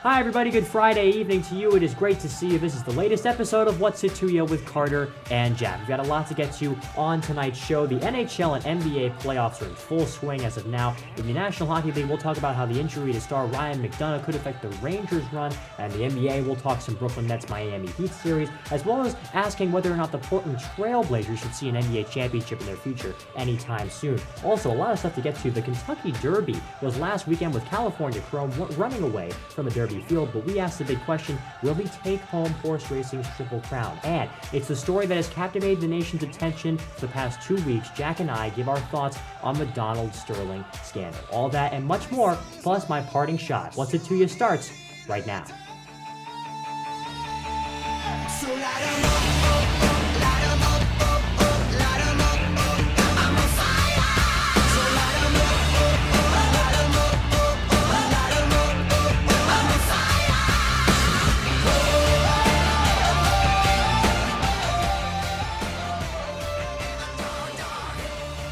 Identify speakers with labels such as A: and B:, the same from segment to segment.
A: Hi everybody, good Friday evening to you. It is great to see you. This is the latest episode of What's It To You with Carter and Jack. We've got a lot to get to on tonight's show. The NHL and NBA playoffs are in full swing as of now. In the National Hockey League, we'll talk about how the injury to star Ryan McDonagh could affect the Rangers' run, and the NBA, we'll talk some Brooklyn Nets Miami Heat series, as well as asking whether or not the Portland Trail Blazers should see an NBA championship in their future anytime soon. Also, a lot of stuff to get to. The Kentucky Derby was last weekend with California Chrome running away from the Derby field, but we asked the big question, will he take home horse racing's Triple Crown? And it's the story that has captivated the nation's attention for the past 2 weeks. Jack and I give our thoughts on the Donald Sterling scandal. All that and much more, plus my parting shot. What's It To You starts right now.
B: So light 'em up, light 'em up, light 'em up, I'm on fire. So light 'em up, light 'em up, light 'em up, I'm on fire.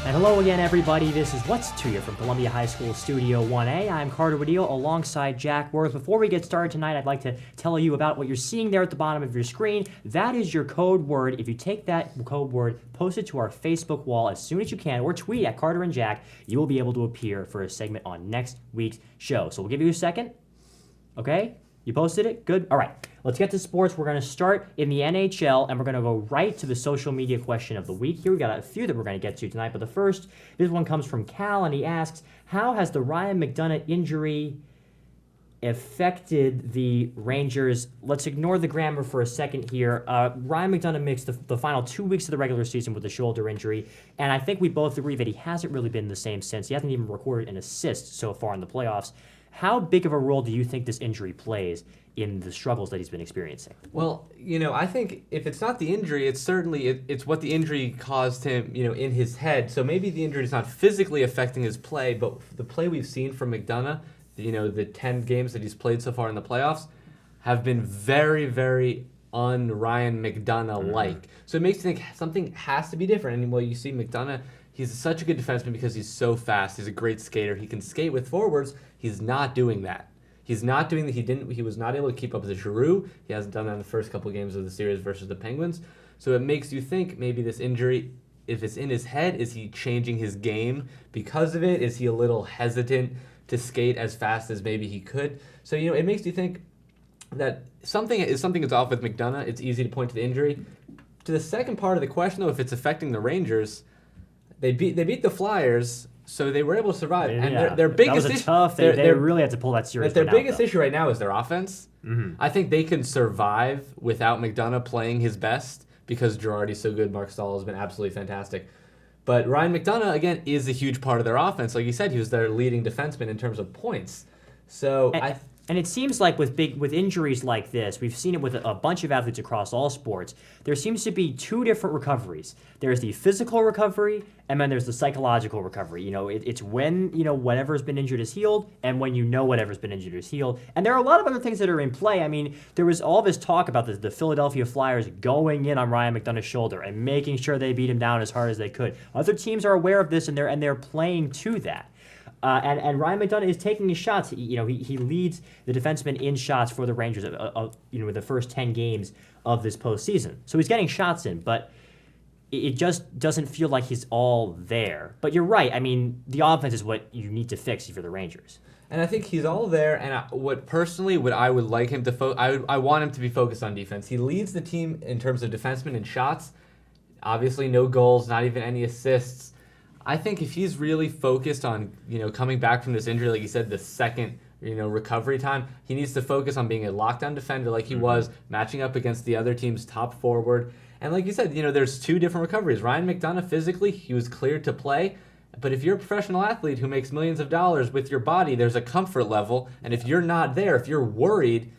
A: And hello again, everybody. This is What's To You from Columbia High School Studio 1A. I'm Carter Woodiel alongside Jack Worth. Before we get started tonight, I'd like to tell you about what you're seeing there at the bottom of your screen. That is your code word. If you take that code word, post it to our Facebook wall as soon as you can, or tweet at Carter and Jack, you will be able to appear for a segment on next week's show. So we'll give you a second. Okay? You posted it? Good. All right. Let's get to sports. We're going to start in the NHL, and we're going to go right to the social media question of the week. Here we got a few that we're going to get to tonight, but the first, this one comes from Cal, and he asks, how has the Ryan McDonagh injury affected the Rangers? Let's ignore the grammar for a second here. Ryan McDonagh missed the final 2 weeks of the regular season with a shoulder injury, and I think we both agree that he hasn't really been the same since. He hasn't even recorded an assist so far in the playoffs. How big of a role do you think this injury plays in the struggles that he's been experiencing?
C: Well, I think if it's not the injury, it's certainly it's what the injury caused him, in his head. So maybe the injury is not physically affecting his play, but the play we've seen from McDonagh, the 10 games that he's played so far in the playoffs, have been very, very un-Ryan McDonagh-like. So it makes you think something has to be different. And you see McDonagh, he's such a good defenseman because he's so fast. He's a great skater. He can skate with forwards. He's not doing that. He's not doing that. He was not able to keep up with Giroux. He hasn't done that in the first couple of games of the series versus the Penguins. So it makes you think maybe this injury, if it's in his head, is he changing his game because of it? Is he a little hesitant to skate as fast as maybe he could? So, it makes you think that something is off with McDonagh. It's easy to point to the injury. To the second part of the question, though, if it's affecting the Rangers, they beat the Flyers, so they were able to survive. And their biggest issue,
A: they really had to pull that series.
C: Their biggest issue right now is their offense. Mm-hmm. I think they can survive without McDonagh playing his best because Girardi's so good. Mark Stahl has been absolutely fantastic. But Ryan McDonagh, again, is a huge part of their offense. Like you said, he was their leading defenseman in terms of points. So
A: And it seems like with injuries like this, we've seen it with a bunch of athletes across all sports, there seems to be two different recoveries. There's the physical recovery, and then there's the psychological recovery. It's when, whatever's been injured is healed, and when whatever's been injured is healed. And there are a lot of other things that are in play. I mean, there was all this talk about the Philadelphia Flyers going in on Ryan McDonagh's shoulder and making sure they beat him down as hard as they could. Other teams are aware of this, and they're playing to that. And Ryan McDonagh is taking his shots. He leads the defenseman in shots for the Rangers. In the first 10 games of this postseason. So he's getting shots in, but it just doesn't feel like he's all there. But you're right. I mean, the offense is what you need to fix for the Rangers.
C: And I think he's all there. And what I would like him to I want him to be focused on defense. He leads the team in terms of defensemen in shots. Obviously, no goals, not even any assists. I think if he's really focused on, coming back from this injury, like you said, the second, recovery time, he needs to focus on being a lockdown defender like he was, matching up against the other team's top forward. And like you said, there's two different recoveries. Ryan McDonagh, physically, he was cleared to play. But if you're a professional athlete who makes millions of dollars with your body, there's a comfort level. And if you're not there, if you're worried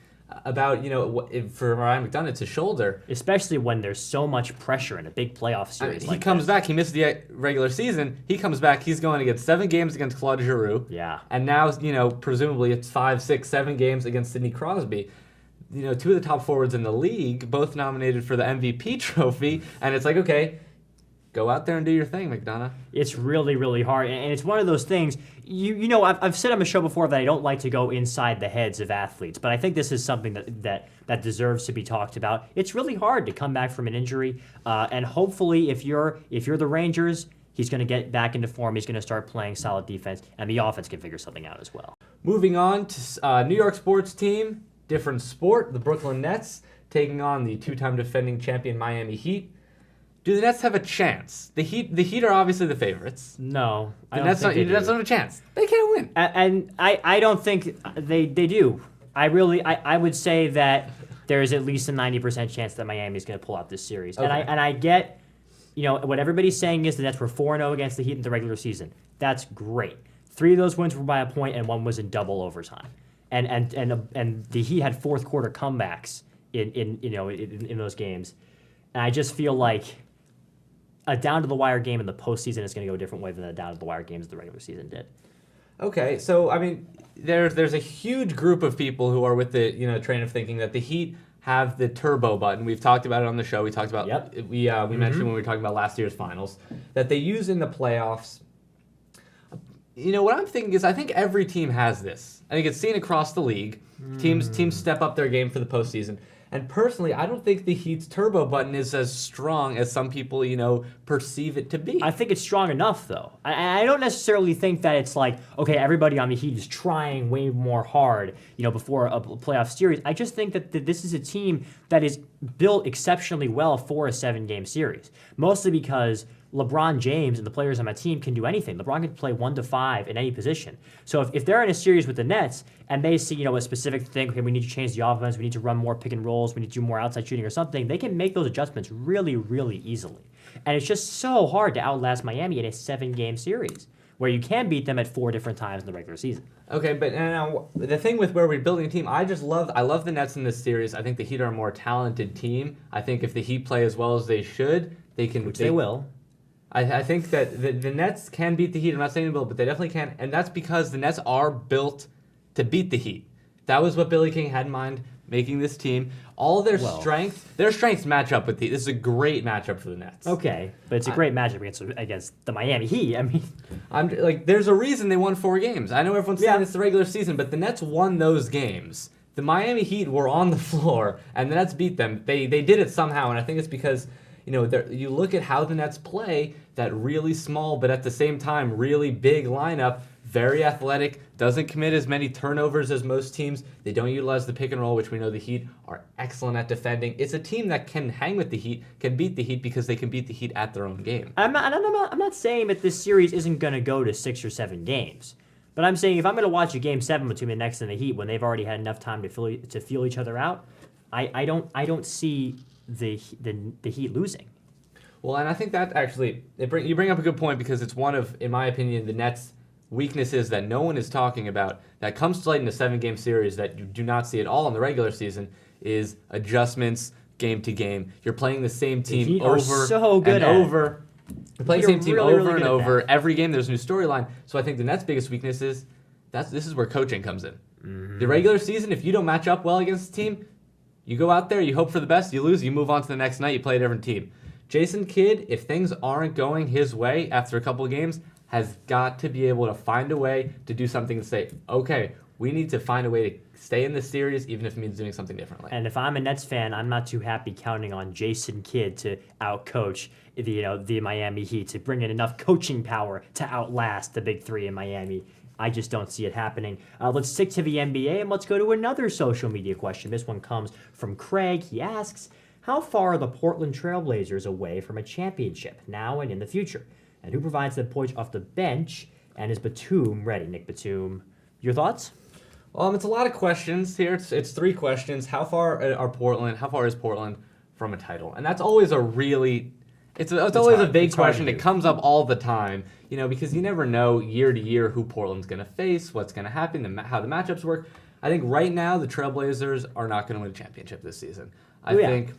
C: about, for Ryan McDonagh, it's his shoulder.
A: Especially when there's so much pressure in a big playoff series.
C: He comes back. He missed the regular season. He comes back. He's going against 7 games against Claude Giroux.
A: Yeah.
C: And now, presumably it's 5, 6, 7 games against Sidney Crosby. 2 of the top forwards in the league, both nominated for the MVP trophy. And it's like, okay, go out there and do your thing, McDonagh.
A: It's really, really hard, and it's one of those things. You know, I've said on the show before that I don't like to go inside the heads of athletes, but I think this is something that deserves to be talked about. It's really hard to come back from an injury, and hopefully, if you're the Rangers, he's going to get back into form. He's going to start playing solid defense, and the offense can figure something out as well.
C: Moving on to New York sports team, different sport, the Brooklyn Nets taking on the two-time defending champion Miami Heat. Do the Nets have a chance? The Heat are obviously the favorites.
A: No,
C: The Nets don't have a chance. They can't win.
A: And I don't think they do. I would say that there is at least a 90% chance that Miami is going to pull out this series.
C: Okay.
A: And I get, you know, what everybody's saying is the Nets were 4-0 against the Heat in the regular season. That's great. 3 of those wins were by a point, and 1 was in double overtime. And the Heat had fourth quarter comebacks in those games. And I just feel like a down to the wire game in the postseason is going to go a different way than the down to the wire games the regular season did.
C: Okay, so I mean, there's a huge group of people who are with the train of thinking that the Heat have the turbo button. We've talked about it on the show. We talked about we mentioned when we were talking about last year's finals that they use in the playoffs. You know what I'm thinking is I think every team has this. I think it's seen across the league. Teams step up their game for the postseason. And personally, I don't think the Heat's turbo button is as strong as some people, perceive it to be.
A: I think it's strong enough, though. I don't necessarily think that it's like, okay, everybody on the Heat is trying way more hard, before a playoff series. I just think that this is a team that is built exceptionally well for a 7-game series, mostly because LeBron James and the players on my team can do anything. LeBron can play 1 to 5 in any position. So if they're in a series with the Nets and they see, a specific thing, okay, we need to change the offense, we need to run more pick and rolls, we need to do more outside shooting or something, they can make those adjustments really, really easily. And it's just so hard to outlast Miami in a 7-game series where you can beat them at 4 different times in the regular season.
C: Okay, but now the thing with where we're building a team, I love the Nets in this series. I think the Heat are a more talented team. I think if the Heat play as well as they should, they can.
A: Which they will.
C: I think that the Nets can beat the Heat. I'm not saying they will, but they definitely can. And that's because the Nets are built to beat the Heat. That was what Billy King had in mind making this team. All their strengths match up with the Heat. This is a great matchup for the Nets.
A: Okay, but it's a great matchup against the Miami Heat. I mean,
C: there's a reason they won 4 games. I know everyone's saying it's the regular season, but the Nets won those games. The Miami Heat were on the floor, and the Nets beat them. They did it somehow, and I think it's because you look at how the Nets play, that really small but at the same time really big lineup, very athletic, doesn't commit as many turnovers as most teams. They don't utilize the pick and roll, which we know the Heat are excellent at defending. It's a team that can hang with the Heat, can beat the Heat because they can beat the Heat at their own game.
A: I'm not saying that this series isn't going to go to 6 or 7 games. But I'm saying if I'm going to watch a Game 7 between the Nets and the Heat when they've already had enough time to feel each other out, I don't see the Heat losing.
C: Well, and I think that actually you bring up a good point because it's one of, in my opinion, the Nets' weaknesses that no one is talking about that comes to light in a 7-game series that you do not see at all in the regular season is adjustments game to game. You're playing the same team over and over. You're playing the same team over and over. Every game there's a new storyline. So I think the Nets' biggest weakness is this is where coaching comes in. Mm-hmm. The regular season, if you don't match up well against the team, you go out there, you hope for the best, you lose, you move on to the next night, you play a different team. Jason Kidd, if things aren't going his way after a couple of games, has got to be able to find a way to do something to say, okay, we need to find a way to stay in this series, even if it means doing something differently.
A: And if I'm a Nets fan, I'm not too happy counting on Jason Kidd to outcoach the Miami Heat, to bring in enough coaching power to outlast the big 3 in Miami. I just don't see it happening. Let's stick to the NBA and let's go to another social media question. This one comes from Craig. He asks, how far are the Portland Trailblazers away from a championship now and in the future? And who provides the points off the bench? And is Batum ready? Nick Batum, your thoughts?
C: It's a lot of questions here. It's 3 questions. How far is Portland from a title? And that's always it's always a big question. It comes up all the time, because you never know year to year who Portland's going to face, what's going to happen, how the matchups work. I think right now the Trailblazers are not going to win a championship this season. I think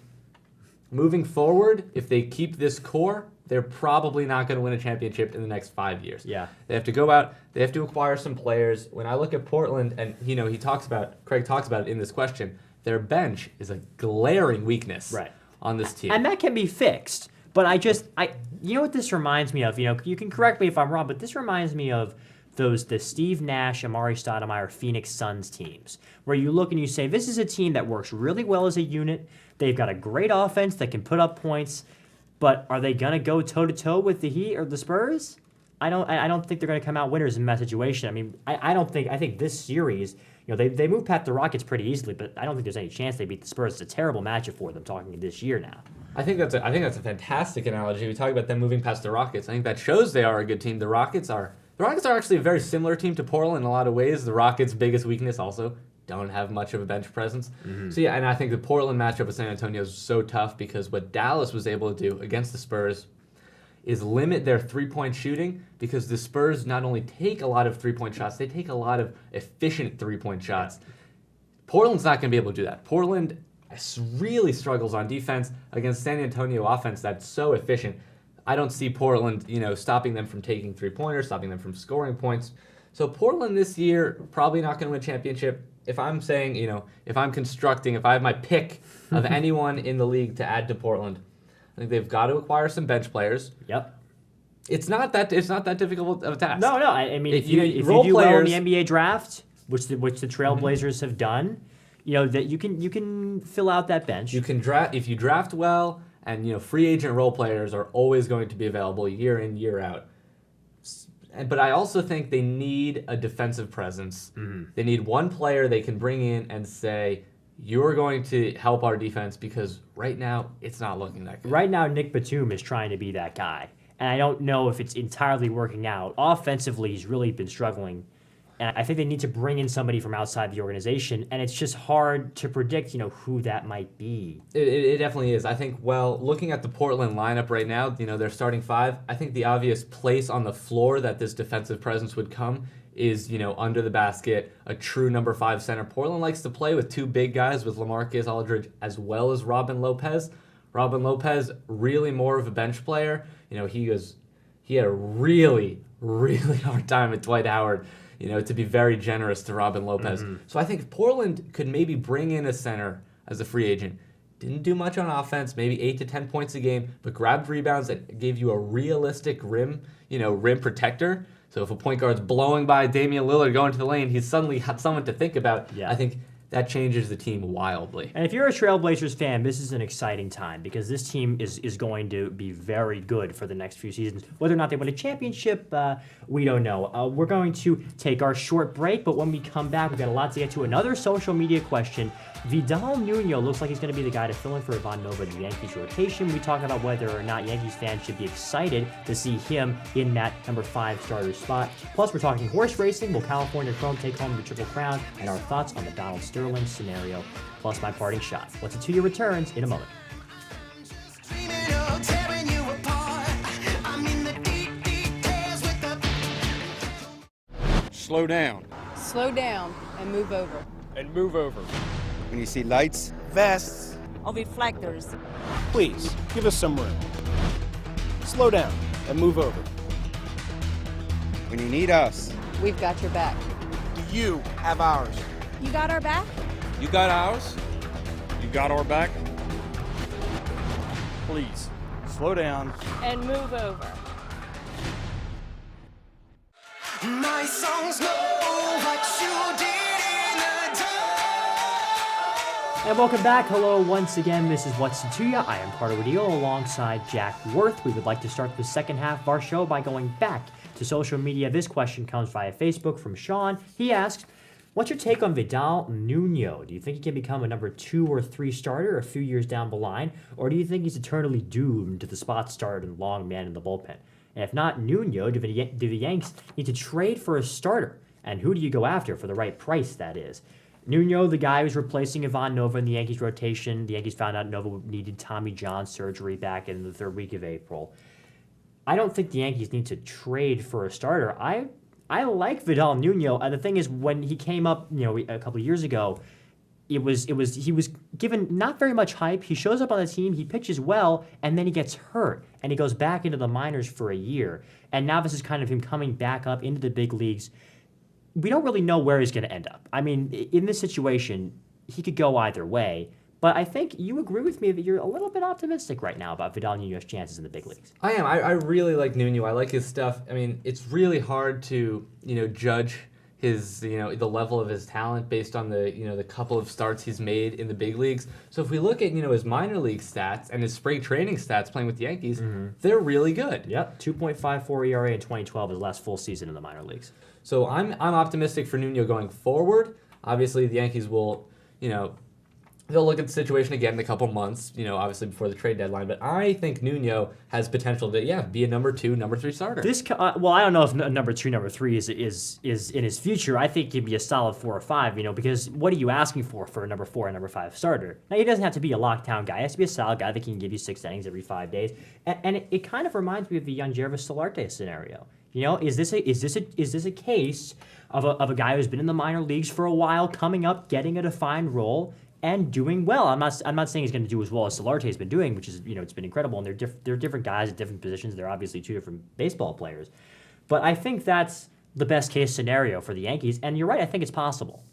C: moving forward, if they keep this core, they're probably not going to win a championship in the next 5 years.
A: Yeah.
C: They have to go out, they have to acquire some players. When I look at Portland, and Craig talks about it in this question, their bench is a glaring weakness on this team.
A: And that can be fixed. But you know what this reminds me of? You know, you can correct me if I'm wrong, but this reminds me of the Steve Nash, Amari Stoudemire, Phoenix Suns teams, where you look and you say, this is a team that works really well as a unit. They've got a great offense that can put up points, but are they gonna go toe to toe with the Heat or the Spurs? I don't think they're gonna come out winners in that situation. I mean, I think this series, you know, they moved past the Rockets pretty easily, but I don't think there's any chance they beat the Spurs. It's a terrible matchup for them talking this year now.
C: I think that's a fantastic analogy. We talk about them moving past the Rockets. I think that shows they are a good team. The Rockets are actually a very similar team to Portland in a lot of ways. The Rockets' biggest weakness also don't have much of a bench presence. So yeah, and I think the Portland matchup with San Antonio is so tough because what Dallas was able to do against the Spurs is limit their three-point shooting, because the Spurs not only take a lot of three-point shots, they take a lot of efficient three-point shots. Portland's not going to be able to do that. Portland really struggles on defense against San Antonio offense that's so efficient. I don't see Portland, you know, stopping them from taking three-pointers, stopping them from scoring points. So Portland this year, probably not going to win a championship. If I'm saying, you know, if I have my pick of anyone in the league to add to Portland, I think they've got to acquire some bench players.
A: Yep.
C: It's not that difficult of a task.
A: No. I mean, if you do well in the NBA draft, which the Trailblazers have done, you know that you can fill out that bench.
C: You can draft if you draft well, and you know free agent role players are always going to be available year in, year out. But I also think they need a defensive presence. They need one player they can bring in and say, you're going to help our defense, because right now it's not looking that good.
A: Right now, Nick Batum is trying to be that guy. And I don't know if it's entirely working out. Offensively, he's really been struggling. And I think they need to bring in somebody from outside the organization. And it's just hard to predict, you know, who that might be.
C: It definitely is. I think, well, looking at the Portland lineup right now, you know, their starting five, I think the obvious place on the floor that this defensive presence would come is, you know, under the basket, a true number 5 center. Portland likes to play with two big guys, with LaMarcus Aldridge as well as Robin Lopez. Robin Lopez, really more of a bench player. You know, he had a really, really hard time at Dwight Howard, you know, to be very generous to Robin Lopez. So I think Portland could maybe bring in a center as a free agent. Didn't do much on offense, maybe 8 to 10 points a game, but grabbed rebounds that gave you a realistic rim protector. So if a point guard's blowing by Damian Lillard going to the lane, he's suddenly had someone to think about.
A: Yeah.
C: I think that changes the team wildly.
A: And if you're a Trailblazers fan, this is an exciting time, because this team is going to be very good for the next few seasons. Whether or not they win a championship, we don't know. We're going to take our short break, but when we come back, we've got a lot to get to. Another social media question. Vidal Nuno looks like he's going to be the guy to fill in for Ivan Nova in the Yankees rotation. We talk about whether or not Yankees fans should be excited to see him in that number 5 starter spot. Plus, we're talking horse racing. Will California Chrome take home the Triple Crown? And our thoughts on the Donald Sterling scenario. Plus, my parting shot. What's it to your returns in a moment.
B: Dreaming of tearing you apart. I'm in the deep details with the
D: Slow down
E: Slow down and move over.
D: and move over.
F: When you see lights,
G: vests.
E: Or reflectors.
G: Please, give us some room. Slow down and move over.
F: when you need us.
E: We've got your back.
G: Do you have ours?
E: You got our back?
D: You got ours? You got our back?
G: Please, slow down.
E: And move over.
B: My songs know what you did in the dark.
A: And welcome back. Hello once again. This is What's It To Ya. I am Carter Woodiel alongside Jack Worth. We would like to start the second half of our show by going back to social media. This question comes via Facebook from Sean. He asks, what's your take on Vidal Nuno? Do you think he can become a number 2 or 3 starter a few years down the line? Or do you think he's eternally doomed to the spot start and long man in the bullpen? And if not Nuno, do the Yanks need to trade for a starter? And who do you go after for the right price, that is? Nuno, the guy who's replacing Ivan Nova in the Yankees rotation. The Yankees found out Nova needed Tommy John surgery back in the 3rd week of April. I don't think the Yankees need to trade for a starter. I like Vidal Nuno. The thing is, when he came up, a couple of years ago, he was given not very much hype. He shows up on the team, he pitches well, and then he gets hurt, and he goes back into the minors for a year. And now this is kind of him coming back up into the big leagues. We don't really know where he's going to end up. I mean, in this situation, he could go either way, But I think you agree with me that you're a little bit optimistic right now about Vidal Nuno's chances in the big leagues.
C: I am. I really like Nuno. I like his stuff. I mean, it's really hard to, judge his, the level of his talent based on the couple of starts he's made in the big leagues. So if we look at, his minor league stats and his spring training stats playing with the Yankees, they're really good.
A: Yep, 2.54 ERA in 2012, his last full season in the minor leagues.
C: So I'm optimistic for Nuno going forward. Obviously, the Yankees will, they'll look at the situation again in a couple months, obviously before the trade deadline. But I think Nuno has potential to, be a number 2, number 3 starter.
A: Well, I don't know if number 2, number 3 is in his future. I think he'd be a solid 4 or 5, because what are you asking for a number 4 and number 5 starter? Now, he doesn't have to be a lockdown guy. He has to be a solid guy that can give you 6 innings every 5 days. And it kind of reminds me of the Yangervis Solarte scenario. Is this a case of a guy who's been in the minor leagues for a while, coming up, getting a defined role, and doing well? I'm not saying he's going to do as well as Solarte's been doing, which is it's been incredible. And they're different guys at different positions. They're obviously 2 different baseball players, but I think that's the best case scenario for the Yankees. And you're right. I think it's possible.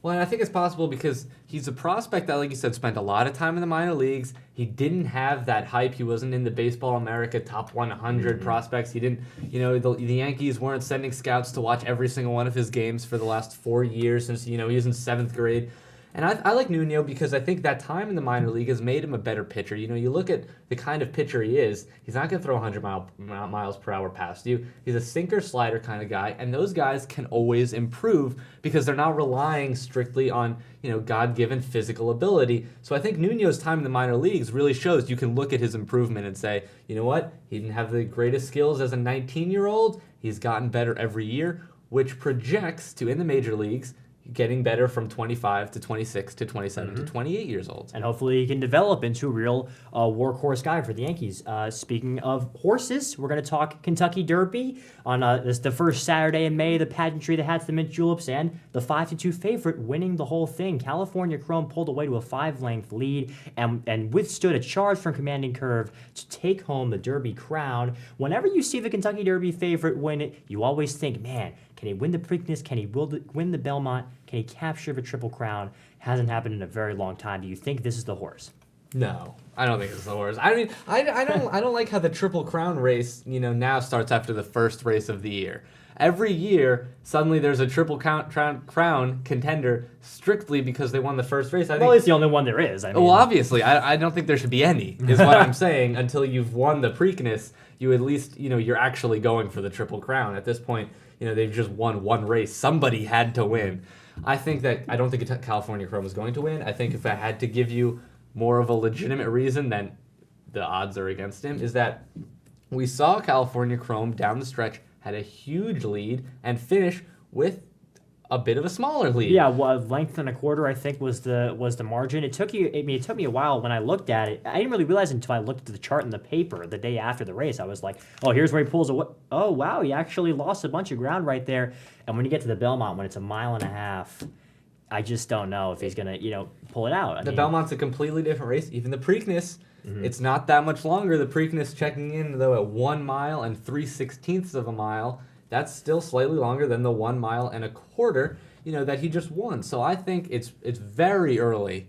C: Well, and I think it's possible because he's a prospect that, like you said, spent a lot of time in the minor leagues. He didn't have that hype. He wasn't in the Baseball America top 100 prospects. He didn't, the Yankees weren't sending scouts to watch every single one of his games for the last 4 years since, he was in 7th grade. And I like Nuno because I think that time in the minor league has made him a better pitcher. You look at the kind of pitcher he is, he's not going to throw 100 miles per hour past you. He's a sinker-slider kind of guy, and those guys can always improve because they're not relying strictly on, God-given physical ability. So I think Nuno's time in the minor leagues really shows you can look at his improvement and say, you know what? He didn't have the greatest skills as a 19-year-old. He's gotten better every year, which projects to, in the major leagues, getting better from 25 to 26 to 27 to 28 years old.
A: And hopefully he can develop into a real workhorse guy for the Yankees. Speaking of horses, we're going to talk Kentucky Derby on the first Saturday in May, the pageantry, the hats, the mint juleps, and the 5-2 favorite winning the whole thing. California Chrome pulled away to a 5-length lead and withstood a charge from Commanding Curve to take home the Derby crown. Whenever you see the Kentucky Derby favorite win it, you always think, man, can he win the Preakness? Can he win the Belmont? Can he capture the Triple Crown? Hasn't happened in a very long time. Do you think this is the horse?
C: No, I don't think it's the horse. I mean, I don't like how the Triple Crown race, now starts after the first race of the year. Every year, suddenly there's a Triple Crown contender strictly because they won the first race. I think,
A: well, it's the only one there is.
C: Well, obviously, I don't think there should be any, is what I'm saying. Until you've won the Preakness, you at least, you're actually going for the Triple Crown. At this point, they've just won one race. Somebody had to win. I don't think California Chrome is going to win. I think if I had to give you more of a legitimate reason than the odds are against him, is that we saw California Chrome down the stretch had a huge lead and finish with a bit of a smaller lead.
A: Yeah, well, length and a quarter, I think, was the margin. It took me a while when I looked at it. I didn't really realize it until I looked at the chart in the paper the day after the race. I was like, oh, here's where he pulls away. Oh, wow, he actually lost a bunch of ground right there. And when you get to the Belmont, when it's 1.5 miles, I just don't know if he's going to, pull it out.
C: Belmont's a completely different race. Even the Preakness, it's not that much longer. The Preakness checking in, though, at 1 mile and 3/16 of a mile. That's still slightly longer than the 1.25 miles, that he just won. So I think it's very early.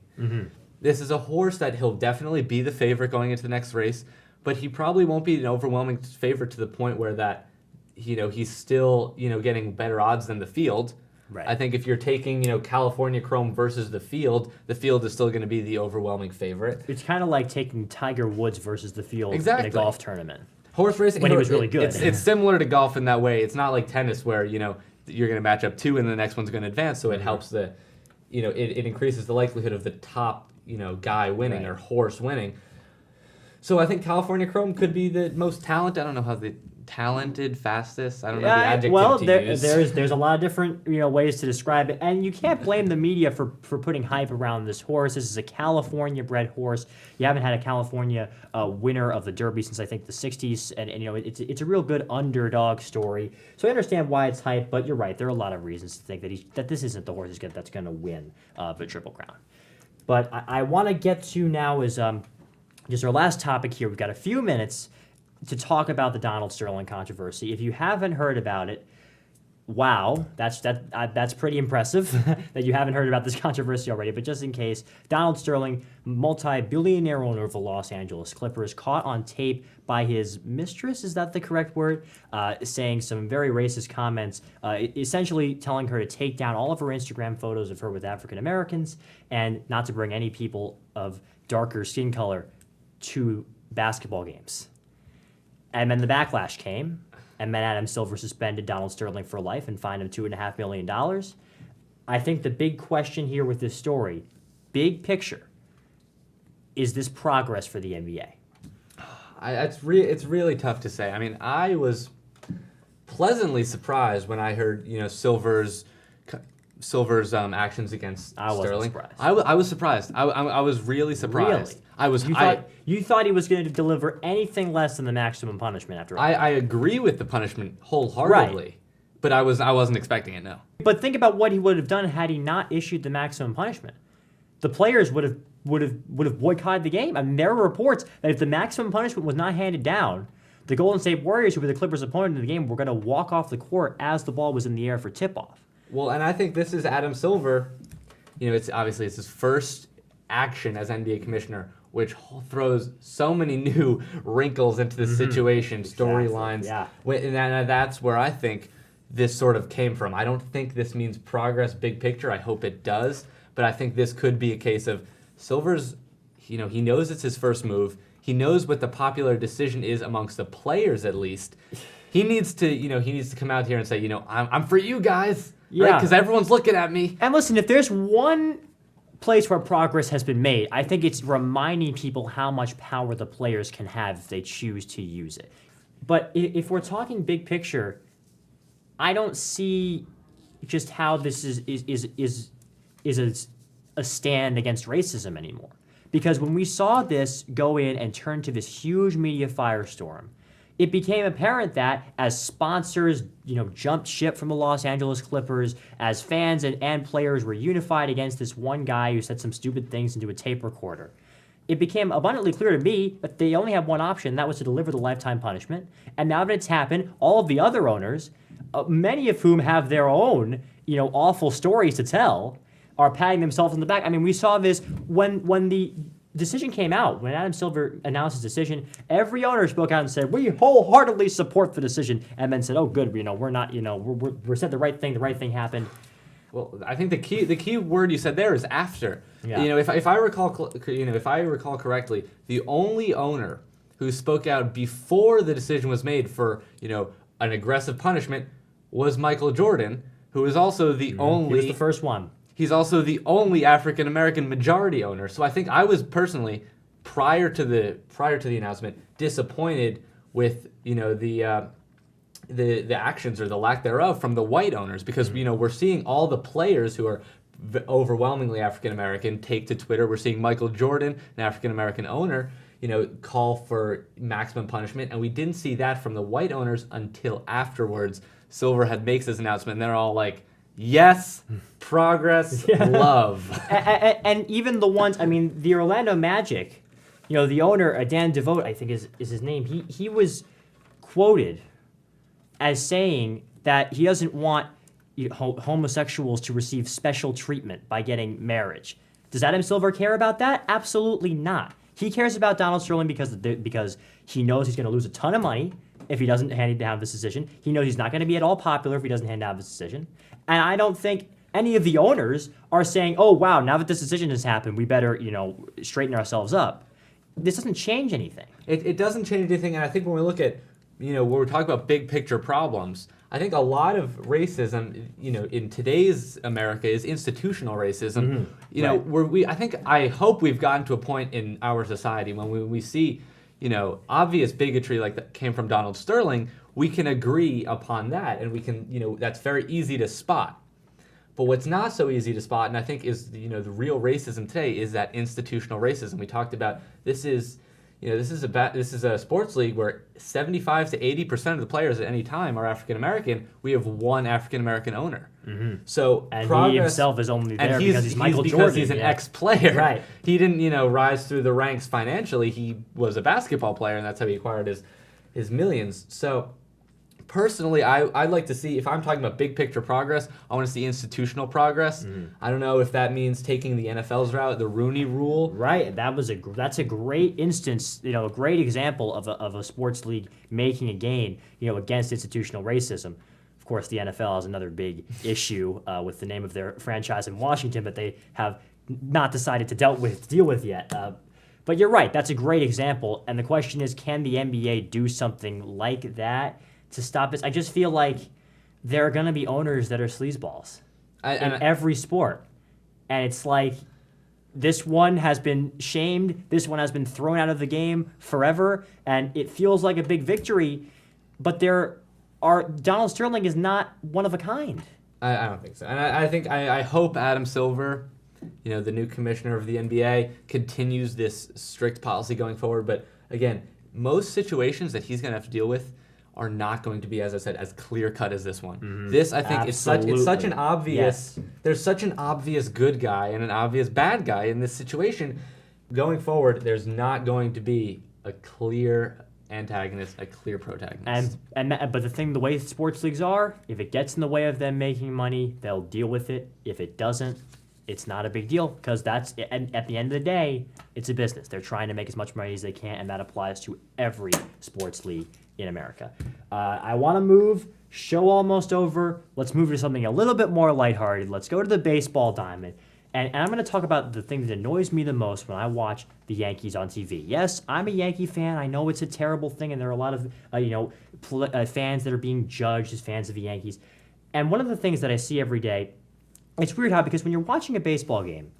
C: This is a horse that he'll definitely be the favorite going into the next race, but he probably won't be an overwhelming favorite to the point where that, he's still, getting better odds than the field.
A: Right.
C: I think if you're taking, California Chrome versus the field is still going to be the overwhelming favorite.
A: It's kind of like taking Tiger Woods versus the field
C: Exactly.
A: in a golf tournament.
C: Horse racing,
A: when he was really good.
C: It's similar to golf in that way. It's not like tennis where, you're going to match up 2 and the next one's going to advance. So it helps it increases the likelihood of the top, guy winning
A: Right.
C: or horse winning. So I think California Chrome could be the most talented. I don't know how the talented, fastest. I don't know the adjective to use.
A: There's a lot of different ways to describe it, and you can't blame the media for putting hype around this horse. This is a California-bred horse. You haven't had a California winner of the Derby since I think the '60s, and it's a real good underdog story. So I understand why it's hype, but you're right. There are a lot of reasons to think that this isn't the horse that's going to win the Triple Crown. But I want to get to now is just our last topic here. We've got a few minutes to talk about the Donald Sterling controversy. If you haven't heard about it, wow, that's pretty impressive that you haven't heard about this controversy already. But just in case, Donald Sterling, multi-billionaire owner of the Los Angeles Clippers, caught on tape by his mistress, is that the correct word, saying some very racist comments, essentially telling her to take down all of her Instagram photos of her with African Americans and not to bring any people of darker skin color to basketball games. And then the backlash came, and then Adam Silver suspended Donald Sterling for life and fined him $2.5 million. I think the big question here with this story, big picture, is this progress for the NBA?
C: It's really tough to say. I mean, I was pleasantly surprised when I heard Silver's actions against Sterling.
A: Surprised.
C: I was surprised. I was really surprised.
A: Really?
C: I was.
A: You thought he was going to deliver anything less than the maximum punishment after all?
C: I agree with the punishment wholeheartedly,
A: Right.
C: but I wasn't expecting it. No.
A: But think about what he would have done had he not issued the maximum punishment. The players would have boycotted the game. I mean, there were reports that if the maximum punishment was not handed down, the Golden State Warriors, who were the Clippers' opponent in the game, were going to walk off the court as the ball was in the air for tip-off.
C: Well, and I think this is Adam Silver. It's his first action as NBA commissioner, which throws so many new wrinkles into the situation, storylines.
A: Yeah.
C: And that's where I think this sort of came from. I don't think this means progress, big picture. I hope it does. But I think this could be a case of Silver's, he knows it's his first move. He knows what the popular decision is amongst the players, at least. He needs to come out here and say, I'm for you guys.
A: Yeah.
C: Because everyone's looking at me.
A: And listen, if there's one place where progress has been made, I think it's reminding people how much power the players can have if they choose to use it. But if we're talking big picture, I don't see just how this is a stand against racism anymore. Because when we saw this go in and turn to this huge media firestorm, it became apparent that as sponsors, jumped ship from the Los Angeles Clippers, as fans and players were unified against this one guy who said some stupid things into a tape recorder, it became abundantly clear to me that they only had one option, and that was to deliver the lifetime punishment. And now that it's happened, all of the other owners, many of whom have their own, awful stories to tell, are patting themselves on the back. I mean, we saw this when the decision came out, when Adam Silver announced his decision, every owner spoke out and said, we wholeheartedly support the decision, and then said, oh, good, we're not, we're said the right thing happened.
C: Well, I think the key word you said there is after.
A: Yeah.
C: If I recall correctly, the only owner who spoke out before the decision was made for an aggressive punishment was Michael Jordan, who is also the only.
A: He was the first one.
C: He's also the only African American majority owner. So I think I was personally, prior to the announcement, disappointed with the actions or the lack thereof from the white owners, because we're seeing all the players who are overwhelmingly African American take to Twitter. We're seeing Michael Jordan, an African American owner, call for maximum punishment, and we didn't see that from the white owners until afterwards. Silver makes this announcement, and they're all like, yes, progress, love.
A: And even the ones, the Orlando Magic, the owner, Dan DeVoe, I think is his name, he was quoted as saying that he doesn't want homosexuals to receive special treatment by getting marriage. Does Adam Silver care about that? Absolutely not. He cares about Donald Sterling because he knows he's going to lose a ton of money if he doesn't hand down this decision. He knows he's not going to be at all popular if he doesn't hand down this decision. And I don't think any of the owners are saying, oh, wow, now that this decision has happened, we better, straighten ourselves up. This doesn't change anything.
C: It doesn't change anything, and I think when we look at, when we're talking about big picture problems, I think a lot of racism, in today's America is institutional racism.
A: Right.
C: I hope we've gotten to a point in our society when we see, obvious bigotry like that came from Donald Sterling, we can agree upon that, and we can, that's very easy to spot. But what's not so easy to spot, and I think is, the real racism today, is that institutional racism. We talked about this is a sports league where 75 to 80% of the players at any time are African American. We have one African American owner. Mm-hmm. So
A: and he himself is only there because he's Michael Jordan.
C: Because he's an ex-player.
A: Right.
C: He didn't, rise through the ranks financially. He was a basketball player, and that's how he acquired his millions. So Personally, I'd like to see, if I'm talking about big picture progress, I want to see institutional progress. I don't know if that means taking the NFL's route, the Rooney Rule.
A: Right, that's a great instance, a great example of a sports league making a gain, against institutional racism. Of course, the NFL has another big issue with the name of their franchise in Washington, but they have not decided to deal with yet. But you're right, that's a great example. And the question is, can the NBA do something like that to stop this? I just feel like there are going to be owners that are sleazeballs in every sport. And it's like, this one has been shamed, this one has been thrown out of the game forever, and it feels like a big victory, but Donald Sterling is not one of a kind.
C: I don't think so. And I hope Adam Silver, the new commissioner of the NBA, continues this strict policy going forward. But again, most situations that he's going to have to deal with are not going to be, as I said, as clear cut as this one. This, I think, it's such an obvious.
A: Yes.
C: There's such an obvious good guy and an obvious bad guy in this situation. Going forward, there's not going to be a clear antagonist, a clear protagonist.
A: But the way sports leagues are, if it gets in the way of them making money, they'll deal with it. If it doesn't, it's not a big deal, because at the end of the day, it's a business. They're trying to make as much money as they can, and that applies to every sports league in America. I want to move. Show almost over. Let's move to something a little bit more lighthearted. Let's go to the baseball diamond. And I'm going to talk about the thing that annoys me the most when I watch the Yankees on TV. Yes, I'm a Yankee fan. I know it's a terrible thing, and there are a lot of fans that are being judged as fans of the Yankees. And one of the things that I see every day, it's weird because when you're watching a baseball game,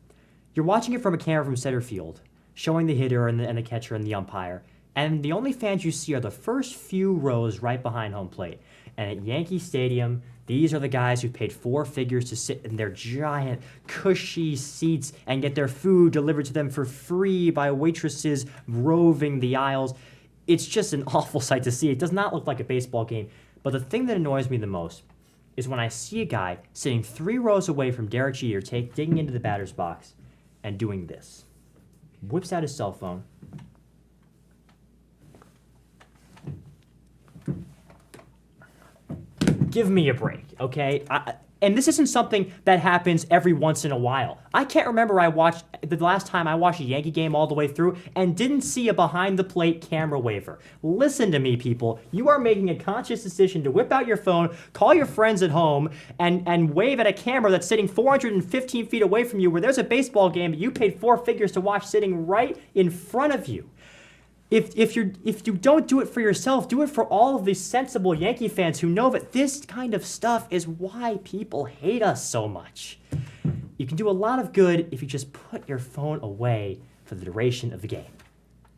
A: you're watching it from a camera from center field, showing the hitter and the catcher and the umpire, and the only fans you see are the first few rows right behind home plate. And at Yankee Stadium, these are the guys who paid 4 figures to sit in their giant, cushy seats and get their food delivered to them for free by waitresses roving the aisles. It's just an awful sight to see. It does not look like a baseball game. But the thing that annoys me the most is when I see a guy sitting 3 rows away from Derek Jeter digging into the batter's box and doing this. Whips out his cell phone. Give me a break, okay? And this isn't something that happens every once in a while. I can't remember the last time I watched a Yankee game all the way through and didn't see a behind-the-plate camera waiver. Listen to me, people. You are making a conscious decision to whip out your phone, call your friends at home, and wave at a camera that's sitting 415 feet away from you where there's a baseball game that you paid 4 figures to watch sitting right in front of you. If you don't do it for yourself, do it for all of these sensible Yankee fans who know that this kind of stuff is why people hate us so much. You can do a lot of good if you just put your phone away for the duration of the game.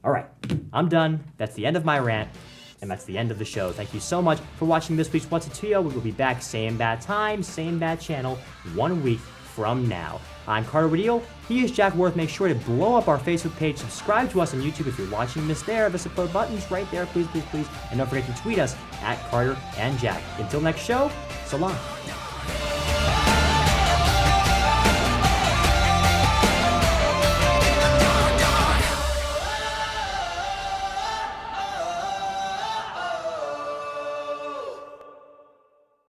A: All right, I'm done. That's the end of my rant, and that's the end of the show. Thank you so much for watching this week's What's It To You. We will be back same bad time, same bad channel, 1 week from now. I'm Carter Woodiel. He is Jack Worth. Make sure to blow up our Facebook page. Subscribe to us on YouTube if you're watching this there. The support button's right there. Please, please, please. And don't forget to tweet us at Carter and Jack. Until next show, so long.